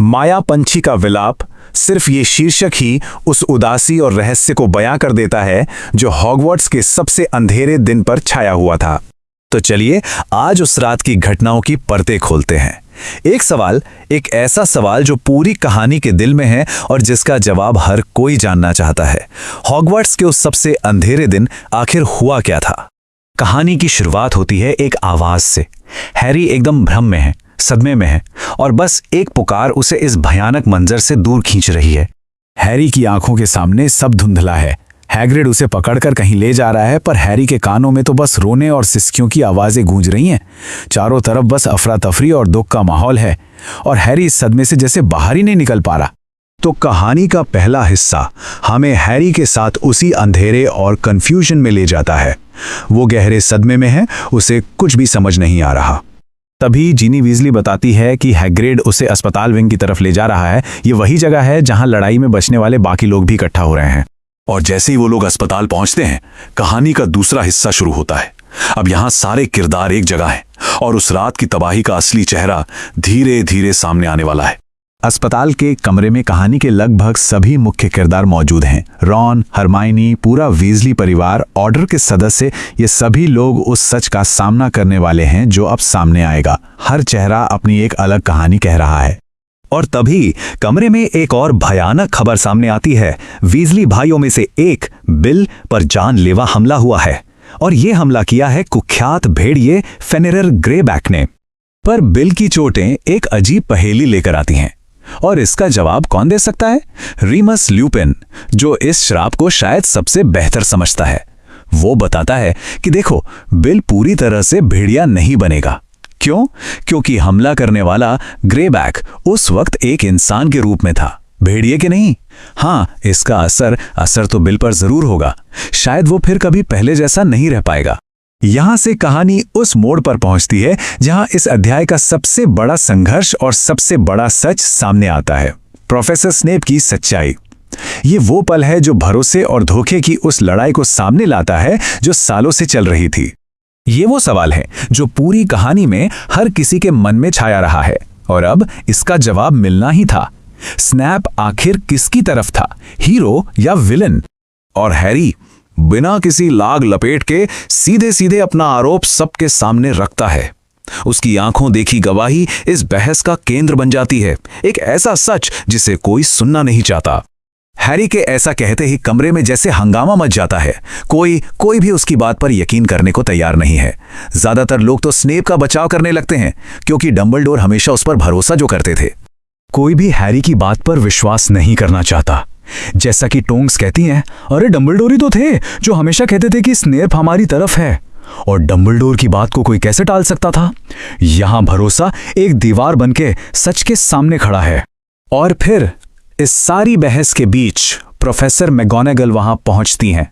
माया पंछी का विलाप, सिर्फ ये शीर्षक ही उस उदासी और रहस्य को बयां कर देता है जो हॉगवर्ट्स के सबसे अंधेरे दिन पर छाया हुआ था। तो चलिए आज उस रात की घटनाओं की परतें खोलते हैं। एक ऐसा सवाल जो पूरी कहानी के दिल में है और जिसका जवाब हर कोई जानना चाहता है। हॉगवर्ट्स के उस सबसे अंधेरे दिन आखिर हुआ क्या था? कहानी की शुरुआत होती है एक आवाज से। हैरी एकदम भ्रम में है, सदमे में है और बस एक पुकार उसे इस भयानक मंजर से दूर खींच रही है। हैरी की आंखों के सामने सब धुंधला है। हैग्रिड उसे पकड़कर कहीं ले जा रहा है, पर हैरी के कानों में तो बस रोने और सिसकियों की आवाजें गूंज रही हैं। चारों तरफ बस अफरा तफरी और दुख का माहौल है और हैरी इस सदमे से जैसे बाहर ही नहीं निकल पा रहा। तो कहानी का पहला हिस्सा हमें हैरी के साथ उसी अंधेरे और कंफ्यूजन में ले जाता है। वो गहरे सदमे में है, उसे कुछ भी समझ नहीं आ रहा। तभी जीनी वीजली बताती है कि हैग्रिड उसे अस्पताल विंग की तरफ ले जा रहा है। ये वही जगह है जहां लड़ाई में बचने वाले बाकी लोग भी इकट्ठा हो रहे हैं। और जैसे ही वो लोग अस्पताल पहुंचते हैं, कहानी का दूसरा हिस्सा शुरू होता है। अब यहां सारे किरदार एक जगह हैं और उस रात की तबाही का असली चेहरा धीरे धीरे सामने आने वाला है। अस्पताल के कमरे में कहानी के लगभग सभी मुख्य किरदार मौजूद हैं। रॉन, हरमाइनी, पूरा वीजली परिवार, ऑर्डर के सदस्य, ये सभी लोग उस सच का सामना करने वाले हैं जो अब सामने आएगा। हर चेहरा अपनी एक अलग कहानी कह रहा है। और तभी कमरे में एक और भयानक खबर सामने आती है। वीजली भाइयों में से एक बिल पर जानलेवा हमला हुआ है और ये हमला किया है कुख्यात भेड़िए फेनेरर ग्रेबैक ने। पर बिल की चोटें एक अजीब पहेली लेकर आती हैं और इसका जवाब कौन दे सकता है? रीमस ल्यूपिन, जो इस श्राप को शायद सबसे बेहतर समझता है। वो बताता है कि देखो, बिल पूरी तरह से भेड़िया नहीं बनेगा। क्यों? क्योंकि हमला करने वाला ग्रेबैक उस वक्त एक इंसान के रूप में था, भेड़िए के नहीं। हाँ, इसका असर तो बिल पर जरूर होगा। शायद वो फिर कभी पहले जैसा नहीं रह पाएगा। यहां से कहानी उस मोड़ पर पहुंचती है जहां इस अध्याय का सबसे बड़ा संघर्ष और सबसे बड़ा सच सामने आता है। प्रोफेसर स्नेप की सच्चाई। ये वो पल है जो भरोसे और धोखे की उस लड़ाई को सामने लाता है जो सालों से चल रही थी। ये वो सवाल है जो पूरी कहानी में हर किसी के मन में छाया रहा है और अब इसका जवाब मिलना ही था। स्नैप आखिर किसकी तरफ था, हीरो या विलन? और हैरी बिना किसी लाग लपेट के सीधे सीधे अपना आरोप सबके सामने रखता है। उसकी आंखों देखी गवाही इस बहस का केंद्र बन जाती है, एक ऐसा सच जिसे कोई सुनना नहीं चाहता। हैरी के ऐसा कहते ही कमरे में जैसे हंगामा मच जाता है। कोई भी उसकी बात पर यकीन करने को तैयार नहीं है। ज्यादातर लोग तो स्नेप का बचाव करने लगते हैं क्योंकि डंबलडोर हमेशा उस पर भरोसा जो करते थे। कोई भी हैरी की बात पर विश्वास नहीं करना चाहता। जैसा कि टोंग्स कहती हैं, अरे डंबलडोर ही तो थे जो हमेशा कहते थे कि स्नेप हमारी तरफ है। और डंबलडोर की बात को कोई कैसे टाल सकता था? यहां भरोसा एक दीवार बनके सच के सामने खड़ा है। और फिर इस सारी बहस के बीच प्रोफेसर मैगोनेगल वहां पहुंचती हैं।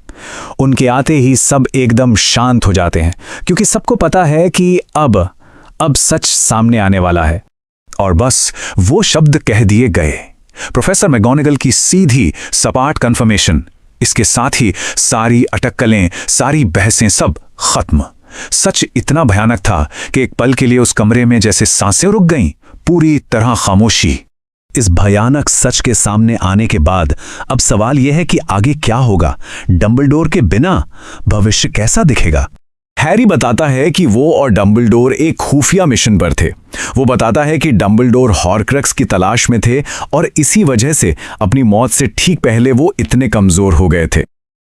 उनके आते ही सब एकदम शांत हो जाते हैं क्योंकि सबको पता है कि अब सच सामने आने वाला है। और बस वो शब्द कह दिए गए, प्रोफेसर मैगोनेगल की सीधी सपाट कन्फर्मेशन। इसके साथ ही सारी अटकलें, सारी बहसें सब खत्म। सच इतना भयानक था कि एक पल के लिए उस कमरे में जैसे सांसें रुक गईं, पूरी तरह खामोशी। इस भयानक सच के सामने आने के बाद अब सवाल यह है कि आगे क्या होगा? डंबलडोर के बिना भविष्य कैसा दिखेगा? हैरी बताता है कि वो और डंबलडोर एक खुफिया मिशन पर थे। वो बताता है कि डंबलडोर हॉर्क्रक्स की तलाश में थे और इसी वजह से अपनी मौत से ठीक पहले वो इतने कमजोर हो गए थे।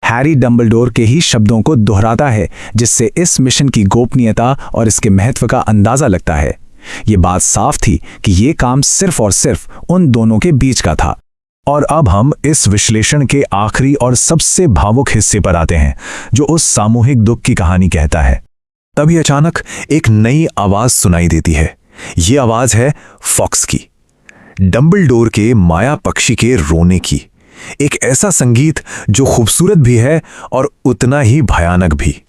हैरी डंबलडोर के ही शब्दों को दोहराता है जिससे इस मिशन की गोपनीयता और इसके महत्व का अंदाजा लगता है। ये बात साफ थी कि ये काम सिर्फ और सिर्फ उन दोनों के बीच का था। और अब हम इस विश्लेषण के आखिरी और सबसे भावुक हिस्से पर आते हैं जो उस सामूहिक दुख की कहानी कहता है। तभी अचानक एक नई आवाज सुनाई देती है। ये आवाज है फॉक्स की, डंबलडोर के माया पक्षी के रोने की। एक ऐसा संगीत जो खूबसूरत भी है और उतना ही भयानक भी।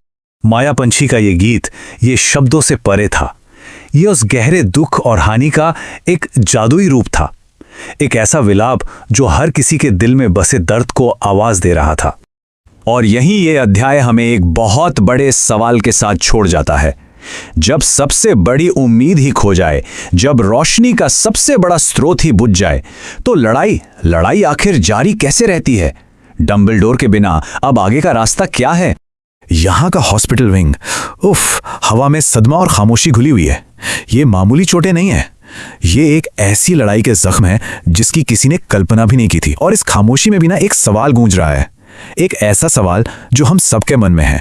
माया पंछी का ये गीत ये शब्दों से परे था। ये उस गहरे दुख और हानि का एक जादुई रूप था, एक ऐसा विलाप जो हर किसी के दिल में बसे दर्द को आवाज दे रहा था। और यहीं ये अध्याय हमें एक बहुत बड़े सवाल के साथ छोड़ जाता है जब सबसे बड़ी उम्मीद ही खो जाए, जब रोशनी का सबसे बड़ा स्रोत ही बुझ जाए, तो लड़ाई आखिर जारी कैसे रहती है? डंबलडोर के बिना अब आगे का रास्ता क्या है? यहां का हॉस्पिटल विंग, उफ, हवा में सदमा और खामोशी घुली हुई है। ये मामूली चोटें नहीं है, ये एक ऐसी लड़ाई के जख्म है जिसकी किसी ने कल्पना भी नहीं की थी। और इस खामोशी में भी ना एक सवाल गूंज रहा है, एक ऐसा सवाल जो हम सबके मन में है।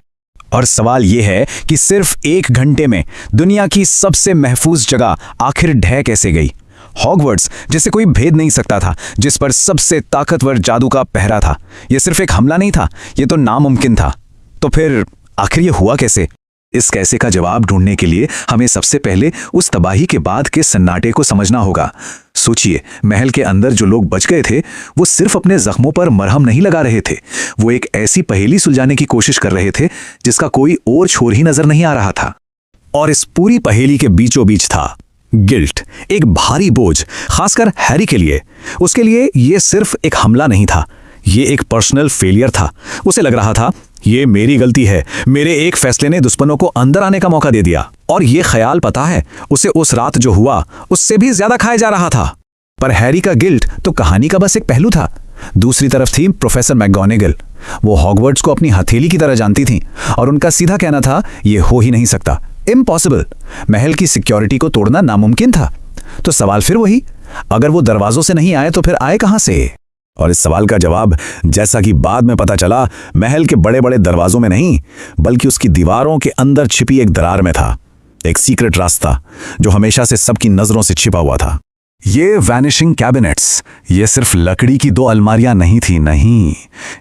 और सवाल ये है कि सिर्फ 1 घंटे में दुनिया की सबसे महफूज जगह आखिर ढह कैसे गई? हॉगवर्ट्स जिसे कोई भेद नहीं सकता था, जिस पर सबसे ताकतवर जादू का पहरा था, यह सिर्फ एक हमला नहीं था, यह तो नामुमकिन था। तो फिर आखिर ये हुआ कैसे? इस कैसे का जवाब ढूंढने के लिए हमें सबसे पहले उस तबाही के बाद के सन्नाटे को समझना होगा। सोचिए, महल के अंदर जो लोग बच गए थे वो सिर्फ अपने जख्मों पर मरहम नहीं लगा रहे थे, वो एक ऐसी पहेली सुलझाने की कोशिश कर रहे थे जिसका कोई और छोर ही नजर नहीं आ रहा था। और इस पूरी पहेली के बीचों बीच था गिल्ट, एक भारी बोझ, खासकर हैरी के लिए। उसके लिए ये सिर्फ एक हमला नहीं था, ये एक पर्सनल फेलियर था। उसे लग रहा था ये मेरी गलती है, मेरे एक फैसले ने दुश्मनों को अंदर आने का मौका दे दिया। और ये ख्याल, पता है, उसे उस रात जो हुआ उससे भी ज्यादा खाया जा रहा था। पर हैरी का गिल्ट तो कहानी का बस एक पहलू था। दूसरी तरफ थी प्रोफेसर मैकगोनागल। वो हॉगवर्ट्स को अपनी हथेली की तरह जानती थी और उनका सीधा कहना था ये हो ही नहीं सकता, इम्पॉसिबल। महल की सिक्योरिटी को तोड़ना नामुमकिन था। तो सवाल फिर वही, अगर वो दरवाजों से नहीं आए तो फिर आए कहां से? और इस सवाल का जवाब, जैसा कि बाद में पता चला, महल के बड़े बड़े दरवाजों में नहीं बल्कि उसकी दीवारों के अंदर छिपी एक दरार में था। एक सीक्रेट रास्ता जो हमेशा से सबकी नजरों से छिपा हुआ था। ये वैनिशिंग कैबिनेट्स, ये सिर्फ लकड़ी की 2 अलमारियां नहीं थी, नहीं,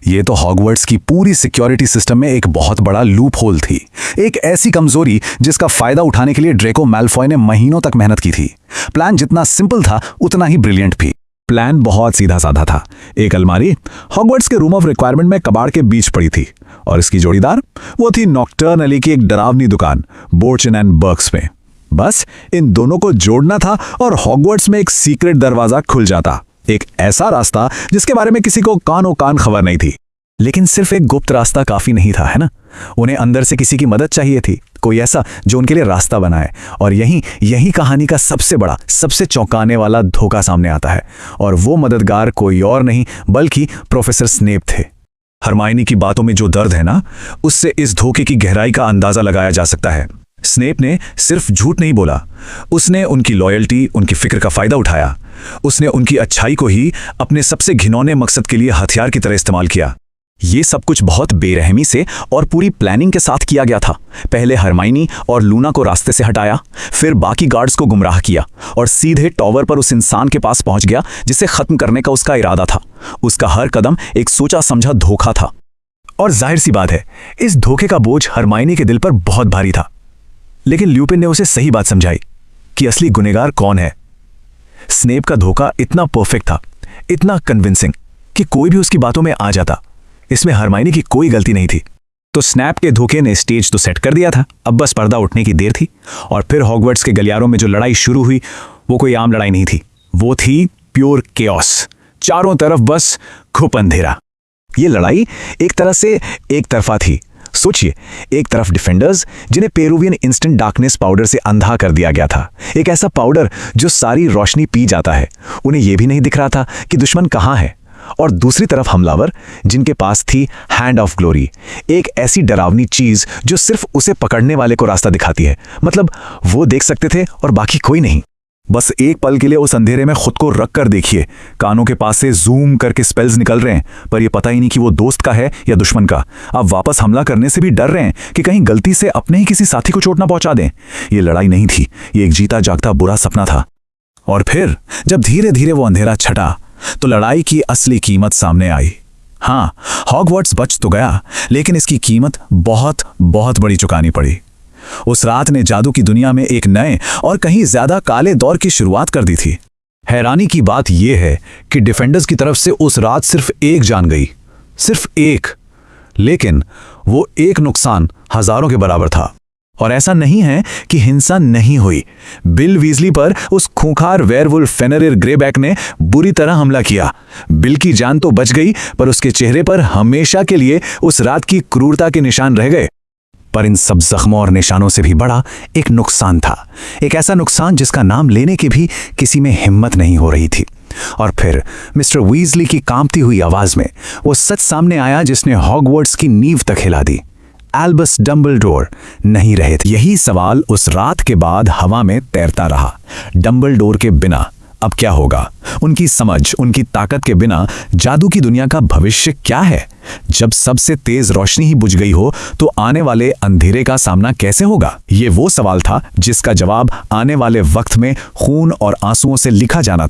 ये तो हॉगवर्ट्स की पूरी सिक्योरिटी सिस्टम में एक बहुत बड़ा लूप होल थी। एक ऐसी कमजोरी जिसका फायदा उठाने के लिए ड्रेको मैल्फॉय ने महीनों तक मेहनत की थी। प्लान जितना सिंपल था उतना ही ब्रिलियंट भी। प्लान बहुत सीधा साधा था। एक अलमारी हॉगवर्ट्स के रूम ऑफ रिक्वायरमेंट में कबाड़ के बीच पड़ी थी और इसकी जोड़ीदार वो थी नॉक्टर्न एली की एक डरावनी दुकान बोर्चन एंड बर्क्स में। बस इन दोनों को जोड़ना था और हॉगवर्ट्स में एक सीक्रेट दरवाजा खुल जाता, एक ऐसा रास्ता जिसके बारे में किसी को कानो कान खबर नहीं थी। लेकिन सिर्फ एक गुप्त रास्ता काफी नहीं था, है ना? उन्हें अंदर से किसी की मदद चाहिए थी, कोई ऐसा जो उनके लिए रास्ता बनाए। और यही कहानी का सबसे बड़ा, सबसे चौंकाने वाला धोखा सामने आता है। और वो मददगार कोई और नहीं बल्कि प्रोफेसर स्नेप थे। हरमाइनी की बातों में जो दर्द है ना, उससे इस धोखे की गहराई का अंदाजा लगाया जा सकता है। स्नेप ने सिर्फ झूठ नहीं बोला, उसने उनकी लॉयल्टी, उनकी फिक्र का फायदा उठाया। उसने उनकी अच्छाई को ही अपने सबसे घिनौने मकसद के लिए हथियार की तरह इस्तेमाल किया। ये सब कुछ बहुत बेरहमी से और पूरी प्लानिंग के साथ किया गया था। पहले हरमाइनी और लूना को रास्ते से हटाया, फिर बाकी गार्ड्स को गुमराह किया और सीधे टॉवर पर उस इंसान के पास पहुंच गया जिसे खत्म करने का उसका इरादा था। उसका हर कदम एक सोचा समझा धोखा था। और जाहिर सी बात है, इस धोखे का बोझ हरमाइनी के दिल पर बहुत भारी था। लेकिन ल्यूपिन ने उसे सही बात समझाई कि असली गुनहगार कौन है। स्नेप का धोखा इतना परफेक्ट था, इतना कन्विंसिंग कि कोई भी उसकी बातों में आ जाता। इसमें हरमाइनी की कोई गलती नहीं थी। तो स्नैप के धोखे ने स्टेज तो सेट कर दिया था, अब बस पर्दा उठने की देर थी। और फिर हॉगवर्ट्स के गलियारों में जो लड़ाई शुरू हुई वो कोई आम लड़ाई नहीं थी, वो थी प्योर केओस। चारों तरफ बस घुप अंधेरा। ये लड़ाई एक तरह से एक तरफा थी। सोचिए, एक तरफ डिफेंडर्स जिन्हें पेरुवियन इंस्टेंट डार्कनेस पाउडर से अंधा कर दिया गया था, एक ऐसा पाउडर जो सारी रोशनी पी जाता है। उन्हें यह भी नहीं दिख रहा था कि दुश्मन कहां है। और दूसरी तरफ हमलावर जिनके पास थी हैंड ऑफ ग्लोरी, एक ऐसी डरावनी चीज जो सिर्फ उसे पकड़ने वाले को रास्ता दिखाती है। मतलब वो देख सकते थे और बाकी कोई नहीं। बस एक पल के लिए उस अंधेरे में खुद को रख कर देखिए, कानों के पास से जूम करके स्पेल्स निकल रहे हैं, पर यह पता ही नहीं कि वो दोस्त का है या दुश्मन का। अब वापस हमला करने से भी डर रहे हैं कि कहीं गलती से अपने ही किसी साथी को चोट ना पहुंचा दें। ये लड़ाई नहीं थी, ये एक जीता जागता बुरा सपना था। और फिर जब धीरे धीरे वो अंधेरा छटा तो लड़ाई की असली कीमत सामने आई। हाँ, हॉगवर्ट्स बच तो गया, लेकिन इसकी कीमत बहुत बहुत बड़ी चुकानी पड़ी। उस रात ने जादू की दुनिया में एक नए और कहीं ज्यादा काले दौर की शुरुआत कर दी थी। हैरानी की बात यह है कि डिफेंडर्स की तरफ से उस रात सिर्फ एक जान गई, सिर्फ एक। लेकिन वो एक नुकसान हजारों के बराबर था। और ऐसा नहीं है कि हिंसा नहीं हुई। बिल वीजली पर उस खूंखार वेयरवुल्फ फेनरिर ग्रेबैक ने बुरी तरह हमला किया। बिल की जान तो बच गई, पर उसके चेहरे पर हमेशा के लिए उस रात की क्रूरता के निशान रह गए। पर इन सब जख्मों और निशानों से भी बड़ा एक नुकसान था, एक ऐसा नुकसान जिसका नाम लेने की भी किसी में हिम्मत नहीं हो रही थी। और फिर मिस्टर वीजली की कांपती हुई आवाज में वो सच सामने आया जिसने हॉगवर्ट्स की नींव तक हिला दी। एल्बस डंबलडोर नहीं रहे थे। यही सवाल उस रात के बाद हवा में तैरता रहा। डंबलडोर के बिना अब क्या होगा? उनकी समझ, उनकी ताकत के बिना जादू की दुनिया का भविष्य क्या है? जब सबसे तेज रोशनी ही बुझ गई हो तो आने वाले अंधेरे का सामना कैसे होगा? ये वो सवाल था जिसका जवाब आने वाले वक्त में खून और आंसुओं से लिखा जाना था।